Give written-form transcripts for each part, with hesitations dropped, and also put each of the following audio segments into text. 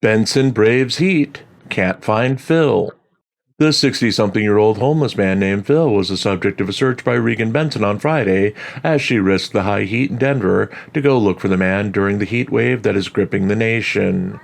Benson braves heat, can't find Phil. The 60-something-year-old homeless man named Phil was the subject of a search by Regan Benson on Friday as she risked the high heat in Denver to go look for the man during the heat wave that is gripping the nation.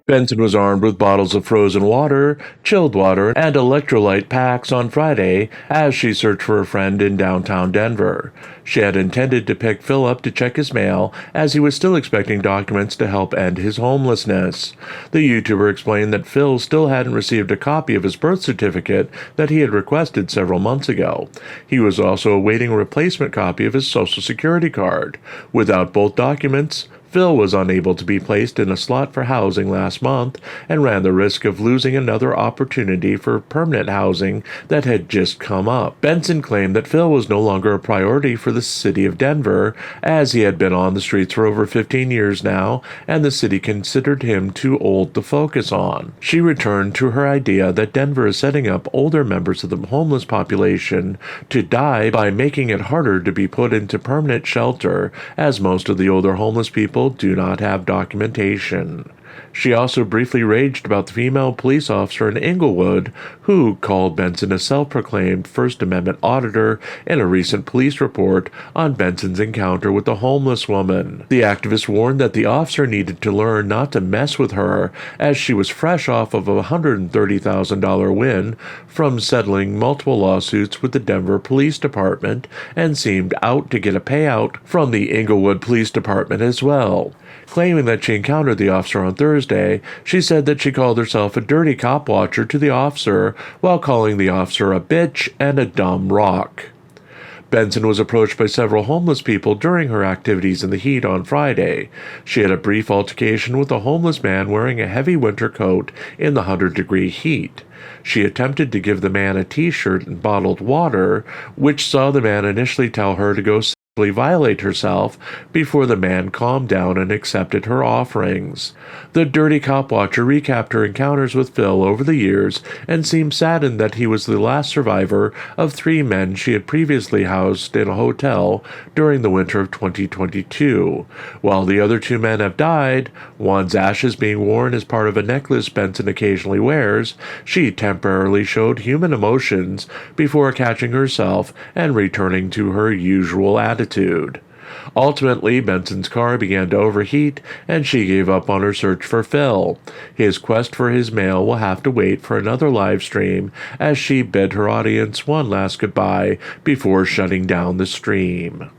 Benson was armed with bottles of frozen water, chilled water, and electrolyte packs on Friday as she searched for a friend in downtown Denver. She had intended to pick Phil up to check his mail as he was still expecting documents to help end his homelessness. The YouTuber explained that Phil still hadn't received a copy of his birth certificate that he had requested several months ago. He was also awaiting a replacement copy of his Social Security card. Without both documents, Phil was unable to be placed in a slot for housing last month and ran the risk of losing another opportunity for permanent housing that had just come up. Benson claimed that Phil was no longer a priority for the city of Denver, as he had been on the streets for over 15 years now, and the city considered him too old to focus on. She returned to her idea that Denver is setting up older members of the homeless population to die by making it harder to be put into permanent shelter, as most of the older homeless people do not have documentation. She also briefly raged about the female police officer in Inglewood who called Benson a self-proclaimed First Amendment auditor in a recent police report on Benson's encounter with the homeless woman. The activist warned that the officer needed to learn not to mess with her as she was fresh off of a $130,000 win from settling multiple lawsuits with the Denver Police Department and seemed out to get a payout from the Inglewood Police Department as well. Claiming that she encountered the officer on Thursday, she said that she called herself a dirty cop watcher to the officer while calling the officer a bitch and a dumb rock. Benson was approached by several homeless people during her activities in the heat on Friday. She had a brief altercation with a homeless man wearing a heavy winter coat in the 100-degree heat. She attempted to give the man a t-shirt and bottled water, which saw the man initially tell her to go violate herself before the man calmed down and accepted her offerings. The dirty cop watcher recapped her encounters with Phil over the years and seemed saddened that he was the last survivor of 3 men she had previously housed in a hotel during the winter of 2022. While the other 2 men have died, one's ashes being worn as part of a necklace Benson occasionally wears, she temporarily showed human emotions before catching herself and returning to her usual attitude. Ultimately, Benson's car began to overheat, and she gave up on her search for Phil. His quest for his mail will have to wait for another live stream as she bid her audience one last goodbye before shutting down the stream.